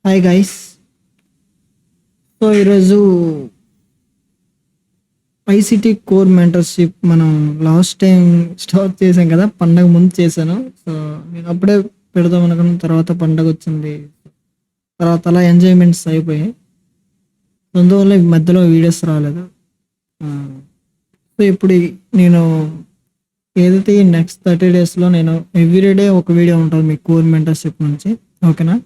Hi guys. So ఈరోజు ICT core mentorship మనం last time start చేసాం కదా, పండగ ముందు చేశాను. సో నేను అప్పుడే పెడదాం అనుకున్న తర్వాత పండగ వచ్చింది. తర్వాత అలా ఎంజాయ్మెంట్స్ అయిపోయాయి. అందువల్ల ఈ మధ్యలో వీడియోస్ రాలేదు. సో ఇప్పుడు నేను ఏదైతే ఈ నెక్స్ట్ 30 డేస్లో నేను ఎవ్రీడే ఒక వీడియో ఉంటుంది మీకు కోర్ మెంటర్షిప్ నుంచి, ఓకేనా?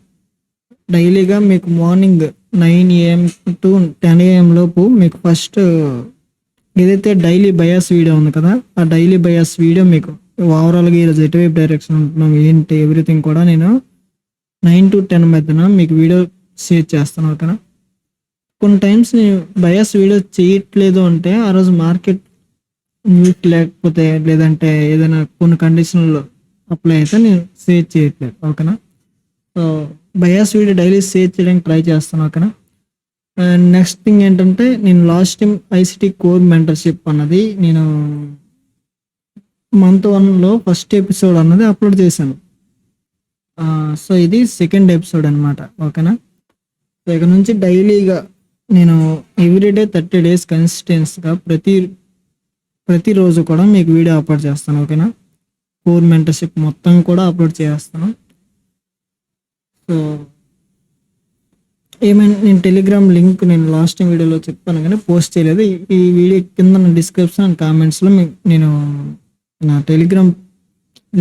డైలీగా మీకు మార్నింగ్ 9 AM టు 10 AM లోపు మీకు ఫస్ట్ ఏదైతే డైలీ బయాస్ వీడియో ఉంది కదా, ఆ డైలీ బయాస్ వీడియో మీకు ఓవరాల్గా ఈరోజు ఎటువైపు డైరెక్షన్ ఉంటున్నాం ఏంటి ఎవ్రీథింగ్ కూడా నేను 9 to 10 మధ్యన మీకు వీడియో షేర్ చేస్తాను, ఓకేనా? కొన్ని టైమ్స్ నేను బయాస్ వీడియో చేయట్లేదు అంటే ఆ రోజు మార్కెట్ న్యూస్ లేకపోతే లేదంటే ఏదైనా కొన్ని కండిషన్లో అప్లై అయితే నేను షేర్ చేయట్లేదు, ఓకేనా? So bias video daily share చేయడానికి ట్రై చేస్తాను, ఓకేనా? అండ్ నెక్స్ట్ థింగ్ ఏంటంటే నేను last time ICT core mentorship అన్నది నేను మంత్ 1లో ఫస్ట్ ఎపిసోడ్ అన్నది అప్లోడ్ చేశాను. సో ఇది సెకండ్ ఎపిసోడ్ అనమాట, ఓకేనా? సో ఇక నుంచి డైలీగా నేను ఎవ్రీడే 30 days కన్సిస్టెన్స్గా ప్రతిరోజు కూడా మీకు వీడియో అప్లోడ్ చేస్తాను, ఓకేనా? కోర్ మెంటర్షిప్ మొత్తం కూడా అప్లోడ్ చేస్తాను. సో ఏమైనా నేను టెలిగ్రామ్ లింక్ నేను లాస్ట్ టైం వీడియోలో చెప్పాను కానీ పోస్ట్ చేయలేదు. ఈ వీడియో కింద డిస్క్రిప్షన్ అండ్ కామెంట్స్లో నేను నా టెలిగ్రామ్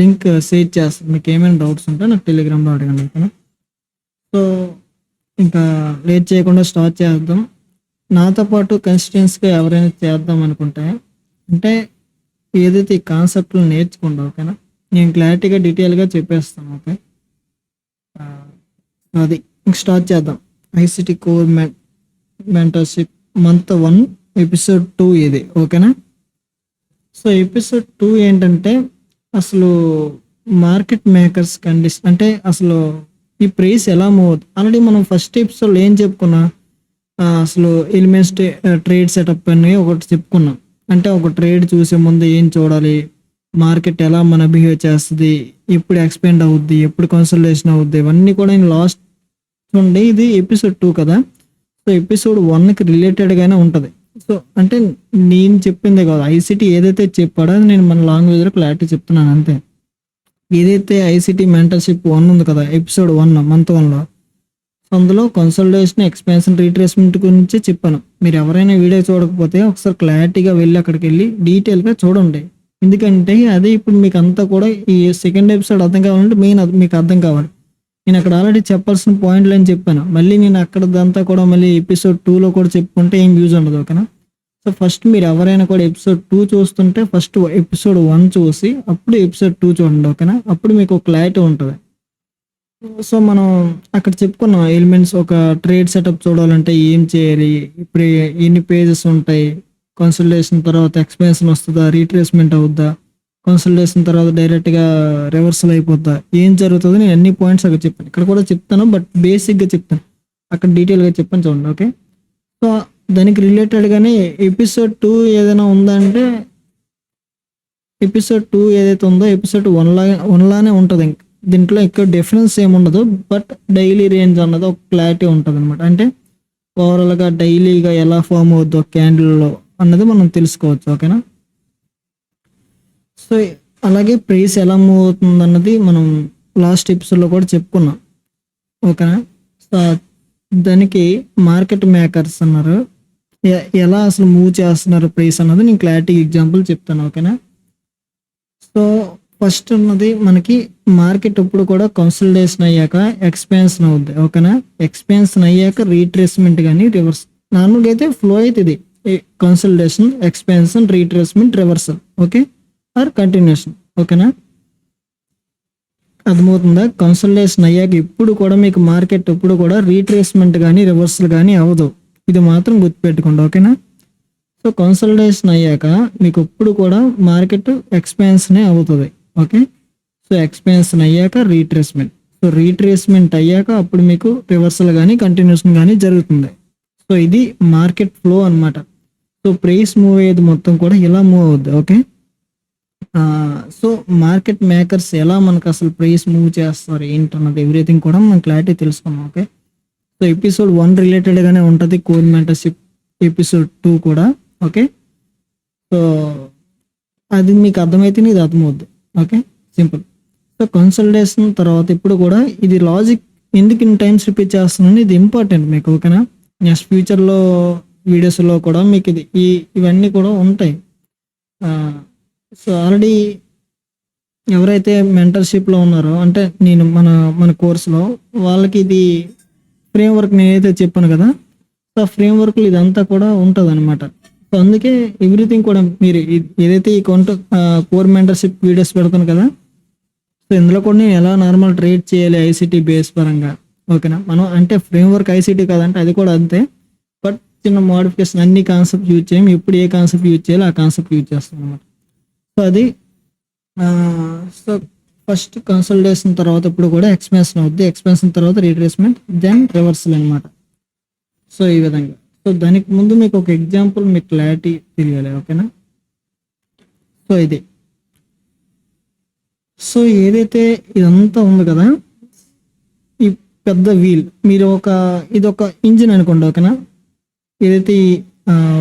లింక్ షేర్ చేస్తాను. మీకు ఏమైనా డౌట్స్ ఉంటే నాకు టెలిగ్రామ్లో అడగండి, ఓకేనా? సో ఇంకా లేట్ చేయకుండా స్టార్ట్ చేద్దాం. నాతో పాటు కన్సిస్టెన్స్గా ఎవరైనా చేద్దాం అనుకుంటే అంటే ఏదైతే ఈ కాన్సెప్ట్లు నేర్చుకుంటా, ఓకేనా? నేను క్లారిటీగా డీటెయిల్గా చెప్పేస్తాను, ఓకే? అది ఇంక స్టార్ట్ చేద్దాం. ICT core mentorship month 1 episode 2 ఇది, ఓకేనా? సో ఎపిసోడ్ 2 ఏంటంటే అసలు మార్కెట్ మేకర్స్ కండిషన్ అంటే అసలు ఈ ప్రైస్ ఎలా మూవ్ అవుతుంది. ఆల్రెడీ మనం ఫస్ట్ ఎపిసోడ్లో ఏం చెప్పుకున్నా, అసలు ఎలిమెంట్స్ ట్రేడ్ సెటప్ అని ఒకటి చెప్పుకున్నాం. అంటే ఒక ట్రేడ్ చూసే ముందు ఏం చూడాలి, మార్కెట్ ఎలా మన బిహేవ్ చేస్తుంది, ఎప్పుడు ఎక్స్పెండ్ అవుద్ది, ఎప్పుడు కన్సల్టేషన్ అవుద్ది, ఇవన్నీ కూడా నేను లాస్ట్ చూడండి. ఇది ఎపిసోడ్ 2 కదా, సో ఎపిసోడ్ 1కి రిలేటెడ్గానే ఉంటుంది. సో అంటే నేను చెప్పిందే కాదు, ఐసిటి ఏదైతే చెప్పాడో నేను మన లాంగ్వేజ్లో క్లారిటీ చెప్తున్నాను అంతే. ఏదైతే ఐసిటి మెంటర్షిప్ 1 ఉంది కదా, ఎపిసోడ్ 1 మంత్ 1లో, అందులో కన్సల్టేషన్, ఎక్స్పాన్షన్, రీట్రేస్మెంట్ గురించి చెప్పాను. మీరు ఎవరైనా వీడియో చూడకపోతే ఒకసారి క్లారిటీగా వెళ్ళి అక్కడికి వెళ్ళి డీటెయిల్గా చూడండి. ఎందుకంటే అదే ఇప్పుడు మీకు అంతా కూడా ఈ సెకండ్ ఎపిసోడ్ అర్థం కావాలంటే మెయిన్ మీకు అర్థం కావాలి. నేను అక్కడ ఆల్రెడీ చెప్పాల్సిన పాయింట్లు అని చెప్పాను. మళ్ళీ నేను అక్కడదంతా కూడా మళ్ళీ ఎపిసోడ్ 2లో కూడా చెప్పుకుంటే ఏం యూజ్ ఉండదు, ఓకేనా? సో ఫస్ట్ మీరు ఎవరైనా కూడా ఎపిసోడ్ 2 చూస్తుంటే ఫస్ట్ ఎపిసోడ్ 1 చూసి అప్పుడు ఎపిసోడ్ 2 చూడండి, ఓకేనా? అప్పుడు మీకు ఒక క్లారిటీ ఉంటుంది. సో మనం అక్కడ చెప్పుకున్నాం ఎలిమెంట్స్. ఒక ట్రేడ్ సెటప్ చూడాలంటే ఏం చేయాలి, ఇప్పుడు ఎన్ని పేజెస్ ఉంటాయి, కన్సల్టేషన్ తర్వాత ఎక్స్పాన్షన్ వస్తుందా, రీట్రేస్మెంట్ అవుద్దా, కన్సల్టేషన్ తర్వాత డైరెక్ట్గా రివర్సల్ అయిపోద్దా, ఏం జరుగుతుందో నేను అన్ని పాయింట్స్ అక్కడ చెప్పాను. ఇక్కడ కూడా చెప్తాను, బట్ బేసిక్గా చెప్తాను, అక్కడ డీటెయిల్గా చెప్పాను చూడండి, ఓకే? సో దానికి రిలేటెడ్గానే ఎపిసోడ్ 2 ఏదైనా ఉందంటే ఎపిసోడ్ 2 ఏదైతే ఉందో ఎపిసోడ్ 1 లానే ఉంటుంది. ఇంక దీంట్లో ఎక్కువ డిఫరెన్స్ ఏముండదు, బట్ డైలీ రేంజ్ అన్నది ఒక క్లారిటీ ఉంటుంది అనమాట. అంటే ఓవరాల్గా డైలీగా ఎలా ఫామ్ అవుద్దో క్యాండిల్లో అన్నది మనం తెలుసుకోవచ్చు, ఓకేనా? సో అలాగే ప్రైస్ ఎలా మూవ్ అవుతుంది అన్నది మనం లాస్ట్ ఎపిసోడ్లో కూడా చెప్పుకున్నాం, ఓకేనా? సో దానికి మార్కెట్ మేకర్స్ అన్నారు, ఎలా అసలు మూవ్ చేస్తున్నారు ప్రైస్ అన్నది నేను క్లారిటీ ఎగ్జాంపుల్ చెప్తాను, ఓకేనా? సో ఫస్ట్ ఉన్నది మనకి మార్కెట్ ఎప్పుడు కూడా కన్సల్టేషన్ అయ్యాక ఎక్స్పాన్షన్ అవుద్ది, ఓకేనా? ఎక్స్పాన్షన్ అయ్యాక రీట్రేస్మెంట్ కానీ రివర్స్. నార్మల్గా అయితే ఫ్లో అవుతుంది consultation, expansion, retracement, reversal, okay? Or continuation, ఓకేనా? అర్థమవుతుందా? కన్సల్టేషన్ అయ్యాక ఎప్పుడు కూడా మీకు మార్కెట్ ఎప్పుడు కూడా రీట్రేస్మెంట్ కానీ రివర్సల్ కానీ అవ్వదు. ఇది మాత్రం గుర్తుపెట్టుకోండి, ఓకేనా? సో కన్సల్టేషన్ అయ్యాక మీకు ఎప్పుడు కూడా మార్కెట్ ఎక్స్పాన్షనే అవుతుంది, ఓకే? సో ఎక్స్పాన్షన్ అయ్యాక రీట్రేస్మెంట్, సో రీట్రేస్మెంట్ అయ్యాక అప్పుడు మీకు రివర్సల్ కానీ కంటిన్యూషన్ కానీ జరుగుతుంది. సో ఇది మార్కెట్ ఫ్లో అనమాట. సో ప్రైస్ మూవ్ అయ్యేది మొత్తం కూడా ఇలా మూవ్ అవుద్ది, ఓకే? సో మార్కెట్ మేకర్స్ ఎలా మనకు అసలు ప్రైస్ మూవ్ చేస్తారు ఏంటన్నది ఎవ్రీథింగ్ కూడా మనం క్లారిటీ తెలుసుకున్నాం, ఓకే? సో ఎపిసోడ్ 1 రిలేటెడ్గానే ఉంటుంది కోర్ మెంటర్షిప్ ఎపిసోడ్ 2 కూడా. ఓకే, సో అది మీకు అర్థమైతే ఇది అర్థమవుద్ది. Okay, simple. సో కన్సల్టేషన్ తర్వాత ఇప్పుడు కూడా ఇది లాజిక్ ఎందుకు ఇన్ టైమ్స్ రిపీట్ చేస్తున్నాను, ఇది ఇంపార్టెంట్ మీకు. ఓకేనా, నెక్స్ట్ ఫ్యూచర్లో వీడియోస్లో కూడా మీకు ఇది ఇవన్నీ కూడా ఉంటాయి. సో ఆల్రెడీ ఎవరైతే మెంటర్షిప్లో ఉన్నారో అంటే నేను మన కోర్సులో వాళ్ళకి ఇది ఫ్రేమ్వర్క్ నేనైతే చెప్పాను కదా, సో ఫ్రేమ్వర్క్లో ఇదంతా కూడా ఉంటుంది అనమాట. సో అందుకే ఎవ్రీథింగ్ కూడా మీరు ఏదైతే ఈ కోర్ మెంటర్షిప్ వీడియోస్ పెడతాను కదా, సో ఇందులో కూడా నేను ఎలా నార్మల్ ట్రేడ్ చేయాలి ఐసీటీ బేస్ పరంగా. ఓకేనా, మనం అంటే ఫ్రేమ్వర్క్ ఐసీటీ కాదంటే అది కూడా అంతే, బట్ చిన్న మోడిఫికేషన్ అన్ని కాన్సెప్ట్ యూజ్ చేయం. ఎప్పుడు ఏ కాన్సెప్ట్ యూజ్ చేయాలి ఆ కాన్సెప్ట్ యూజ్ చేస్తాం అనమాట. సో అది సో ఫస్ట్ కన్సల్టేషన్ తర్వాత ఇప్పుడు కూడా ఎక్స్పెన్షన్ అవుద్ది, ఎక్స్పెన్షన్ తర్వాత రీట్రేస్మెంట్, దెన్ రివర్సల్ అనమాట. సో ఈ విధంగా. సో దానికి ముందు మీకు ఒక ఎగ్జాంపుల్ మీకు క్లారిటీ తెలియాలి. ఓకేనా, సో ఇది సో ఏదైతే ఇదంతా ఉంది కదా, ఈ పెద్ద వీల్ మీరు ఇది ఒక ఇంజిన్ అనుకోండి. ఓకేనా, ఏదైతే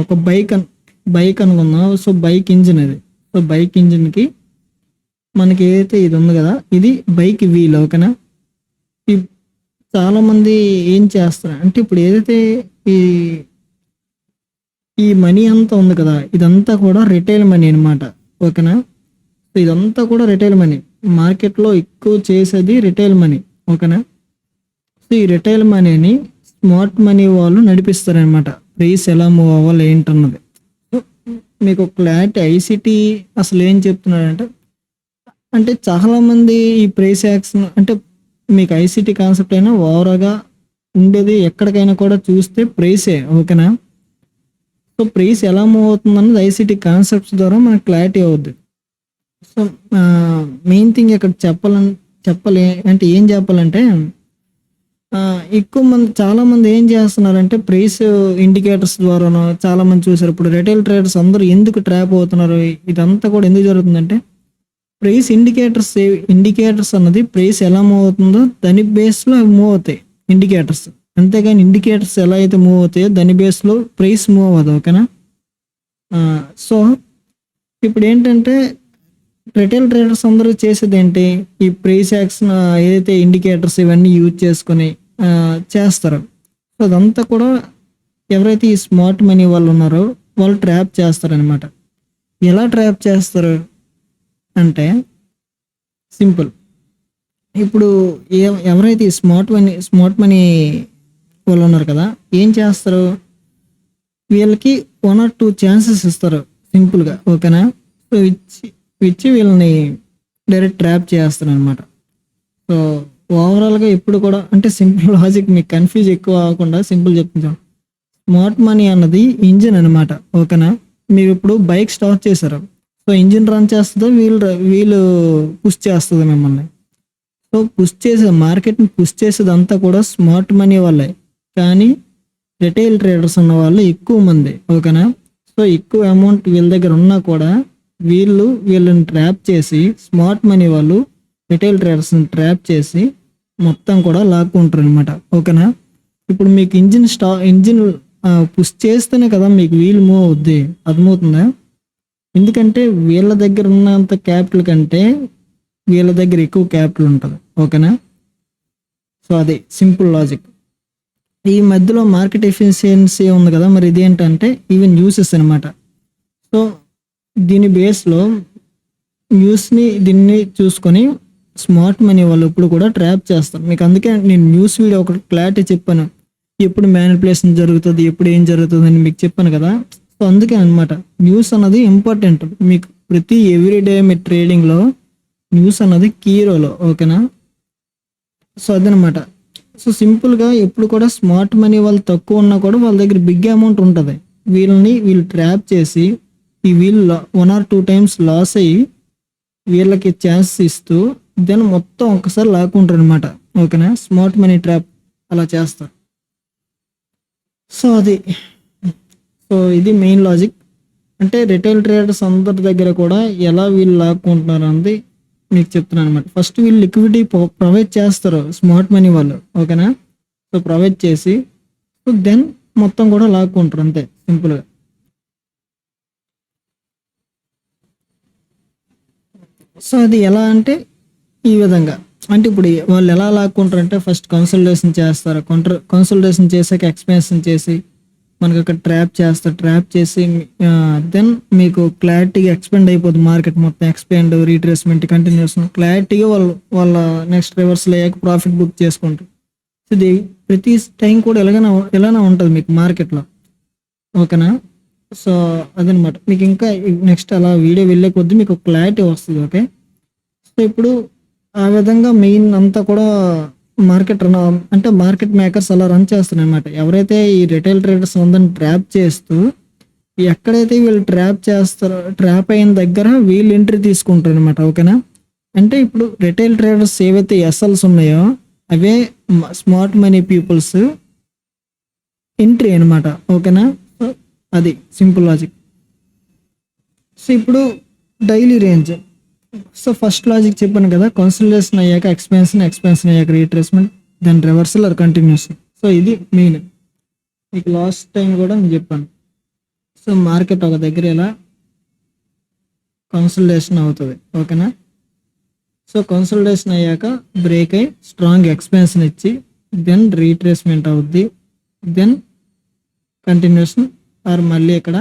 ఒక బైక్ అనుకుందాం. సో బైక్ ఇంజిన్ ఇది. సో బైక్ ఇంజిన్కి మనకి ఏదైతే ఇది ఉంది కదా, ఇది బైక్ వీల్. ఓకేనా, ఈ చాలామంది ఏం చేస్తారు అంటే ఇప్పుడు ఏదైతే ఈ మనీ అంతా ఉంది కదా, ఇదంతా కూడా రిటైల్ మనీ అనమాట. ఓకేనా, సో ఇదంతా కూడా రిటైల్ మనీ. మార్కెట్లో ఎక్కువ చేసేది రిటైల్ మనీ. ఓకేనా, సో ఈ రిటైల్ మనీని స్మార్ట్ మనీ వాళ్ళు నడిపిస్తారనమాట. ప్రైస్ ఎలా మూవ్ అవ్వాలి ఏంటన్నది. సో మీకు క్లారిటీ ఐసీటీ అసలు ఏం చెప్తున్నాడంటే అంటే చాలామంది ఈ ప్రైస్ యాక్షన్ అంటే మీకు ఐసీటీ కాన్సెప్ట్ అయినా ఓవరాల్గా ఉండేది ఎక్కడికైనా కూడా చూస్తే ప్రైసే. ఓకేనా, సో ప్రైస్ ఎలా మూవ్ అవుతుంది అన్నది ఐసీటీ కాన్సెప్ట్స్ ద్వారా మనకు క్లారిటీ అవుద్ది. సో మెయిన్ థింగ్ ఇక్కడ చెప్పాలి అంటే ఏం చెప్పాలంటే ఎక్కువ మంది చాలామంది ఏం చేస్తున్నారంటే ప్రైస్ ఇండికేటర్స్ ద్వారానో చాలామంది చూసారు. ఇప్పుడు రిటైల్ ట్రేడర్స్ అందరూ ఎందుకు ట్రాప్ అవుతున్నారు, ఇదంతా కూడా ఎందుకు జరుగుతుందంటే ప్రైస్ ఇండికేటర్స్ అన్నది ప్రైస్ ఎలా మూవ్ అవుతుందో దాని బేస్లో అవి మూవ్ అవుతాయి ఇండికేటర్స్. అంతేగాని ఇండికేటర్స్ ఎలా అయితే మూవ్ అవుతాయో దాని బేస్లో ప్రైస్ మూవ్ అవ్వదు. ఓకేనా, సో ఇప్పుడు ఏంటంటే రిటైల్ ట్రేడర్స్ అందరూ చేసేది ఏంటి, ఈ ప్రైస్ యాక్షన్ ఏదైతే ఇండికేటర్స్ ఇవన్నీ యూజ్ చేసుకొని చేస్తారు. సో అదంతా కూడా ఎవరైతే ఈ స్మార్ట్ మనీ వాళ్ళు ఉన్నారో వాళ్ళు ట్రాప్ చేస్తారనమాట. ఎలా ట్రాప్ చేస్తారు అంటే సింపుల్. ఇప్పుడు ఎవరైతే ఈ స్మార్ట్ మనీ వాళ్ళు ఉన్నారు కదా, ఏం చేస్తారు, వీళ్ళకి 1 or 2 ఛాన్సెస్ ఇస్తారు సింపుల్గా. ఓకేనా, సో ఇచ్చి వీళ్ళని డైరెక్ట్ ట్రాప్ చేస్తారు అనమాట. సో ఓవరాల్గా ఎప్పుడు కూడా అంటే సింపుల్ లాజిక్ మీకు కన్ఫ్యూజ్ ఎక్కువ అవ్వకుండా సింపుల్ చెప్తాం. స్మార్ట్ మనీ అన్నది ఇంజిన్ అనమాట. ఓకేనా, మీరు ఇప్పుడు బైక్ స్టార్ట్ చేశారు, సో ఇంజిన్ రన్ చేస్తుందో వీళ్ళు పుష్ చేస్తుంది మిమ్మల్ని. సో మార్కెట్ని పుష్ చేసేది అంతా కూడా స్మార్ట్ మనీ వాళ్ళే. కానీ రిటైల్ ట్రేడర్స్ ఉన్న వాళ్ళు ఎక్కువ మంది. ఓకేనా, సో ఎక్కువ అమౌంట్ వీళ్ళ దగ్గర ఉన్నా కూడా వీళ్ళని ట్రాప్ చేసి స్మార్ట్ మనీ వాళ్ళు రిటైల్ ట్రేడర్స్ని ట్రాప్ చేసి మొత్తం కూడా లాక్కుంటారు అనమాట. ఓకేనా, ఇప్పుడు మీకు ఇంజిన్ పుష్ చేస్తేనే కదా మీకు వీల్ మూవ్ అవుద్ది. అర్థమవుతుందా? ఎందుకంటే వీళ్ళ దగ్గర ఉన్నంత క్యాపిటల్ కంటే వీళ్ళ దగ్గర ఎక్కువ క్యాపిటల్ ఉంటుంది. ఓకేనా, సో అది సింపుల్ లాజిక్. ఈ మధ్యలో మార్కెట్ ఎఫిషియన్సీ ఉంది కదా, మరి ఇది ఏంటంటే ఈవెన్ న్యూసెస్ అనమాట. సో దీని బేస్లో దీన్ని చూసుకొని స్మార్ట్ మనీ వాళ్ళు ఇప్పుడు కూడా ట్రాప్ చేస్తారు మీకు. అందుకే నేను న్యూస్ వీడియో ఒకటి క్లారిటీ చెప్పాను, ఎప్పుడు మ్యానిపులేషన్ జరుగుతుంది, ఎప్పుడు ఏం జరుగుతుంది అని మీకు చెప్పాను కదా. సో అందుకే అనమాట న్యూస్ అన్నది ఇంపార్టెంట్ మీకు. ప్రతి ఎవ్రీడే మీ ట్రేడింగ్లో న్యూస్ అన్నది కీ రోల్. ఓకేనా, సో అదనమాట. సో సింపుల్గా ఎప్పుడు కూడా స్మార్ట్ మనీ వాళ్ళు తక్కువ ఉన్నా కూడా వాళ్ళ దగ్గర బిగ్ అమౌంట్ ఉంటుంది. వీళ్ళు ట్రాప్ చేసి వీళ్ళు 1 or 2 times లాస్ అయ్యి వీళ్ళకి ఛాన్స్ ఇస్తూ దెన్ మొత్తం ఒక్కసారి లాక్కుంటారు అనమాట. ఓకేనా, స్మార్ట్ మనీ ట్రాప్ అలా చేస్తారు. సో ఇది మెయిన్ లాజిక్. అంటే రిటైల్ ట్రేడర్స్ అందరి దగ్గర కూడా ఎలా వీళ్ళు లాక్కుంటున్నారు అన్నది మీకు చెప్తున్నాను అనమాట. ఫస్ట్ వీళ్ళు లిక్విడిటీ ప్రొవైడ్ చేస్తారు స్మార్ట్ మనీ వాళ్ళు. ఓకేనా, సో ప్రొవైడ్ చేసి సో దెన్ మొత్తం కూడా లాక్కుంటారు అంతే సింపుల్గా. సో అది ఎలా అంటే ఈ విధంగా, అంటే ఇప్పుడు వాళ్ళు ఎలా లాక్కుంటారు అంటే ఫస్ట్ కన్సల్టేషన్ చేస్తారు, కన్సల్టేషన్ చేసాక ఎక్స్ప్లెనేషన్ చేసి మనకి అక్కడ ట్రాప్ చేస్తారు, ట్రాప్ చేసి దెన్ మీకు క్లారిటీగా ఎక్స్పెండ్ అయిపోతుంది మార్కెట్ మొత్తం, ఎక్స్పెండ్ రీట్రేస్మెంట్ కంటిన్యూషన్ క్లారిటీగా వాళ్ళ నెక్స్ట్ రివర్సల్ అయ్యాక ప్రాఫిట్ బుక్ చేసుకుంటారు. సో ఇది ప్రతి టైం కూడా ఎలానే ఉంటుంది మీకు మార్కెట్లో, ఓకేనా. సో అదనమాట మీకు ఇంకా నెక్స్ట్ అలా వీడియో వెళ్ళే కొద్దీ మీకు క్లారిటీ వస్తుంది, ఓకే. సో ఇప్పుడు ఆ విధంగా మెయిన్ అంతా కూడా మార్కెట్ రన్ అంటే మార్కెట్ మేకర్స్ అలా రన్ చేస్తున్నారు అనమాట. ఎవరైతే ఈ రిటైల్ ట్రేడర్స్ ఉందని ట్రాప్ చేస్తూ ఎక్కడైతే వీళ్ళు ట్రాప్ చేస్తారో ట్రాప్ అయిన దగ్గర వీళ్ళు ఎంట్రీ తీసుకుంటారు అనమాట, ఓకేనా. అంటే ఇప్పుడు రిటైల్ ట్రేడర్స్ ఏవైతే ఎస్ఎల్స్ ఉన్నాయో అవే స్మార్ట్ మనీ పీపుల్స్ ఎంట్రీ అనమాట, ఓకేనా. సో అది సింపుల్ లాజిక్. సో ఇప్పుడు daily range. So first logic చెప్పాను కదా, కన్సల్టేషన్ అయ్యాక ఎక్స్పెన్షన్ అయ్యాక retracement, then reversal or continuation. So ఇది మెయిన్. మీకు లాస్ట్ టైం కూడా నేను చెప్పాను. సో మార్కెట్ ఒక దగ్గర ఇలా కన్సల్టేషన్ అవుతుంది, ఓకేనా. సో కన్సల్టేషన్ అయ్యాక బ్రేక్ అయ్యి స్ట్రాంగ్ ఎక్స్పెన్షన్ ఇచ్చి దెన్ రీట్రేస్మెంట్ అవుద్ది, దెన్ కంటిన్యూషన్ ఆర్ మళ్ళీ ఇక్కడ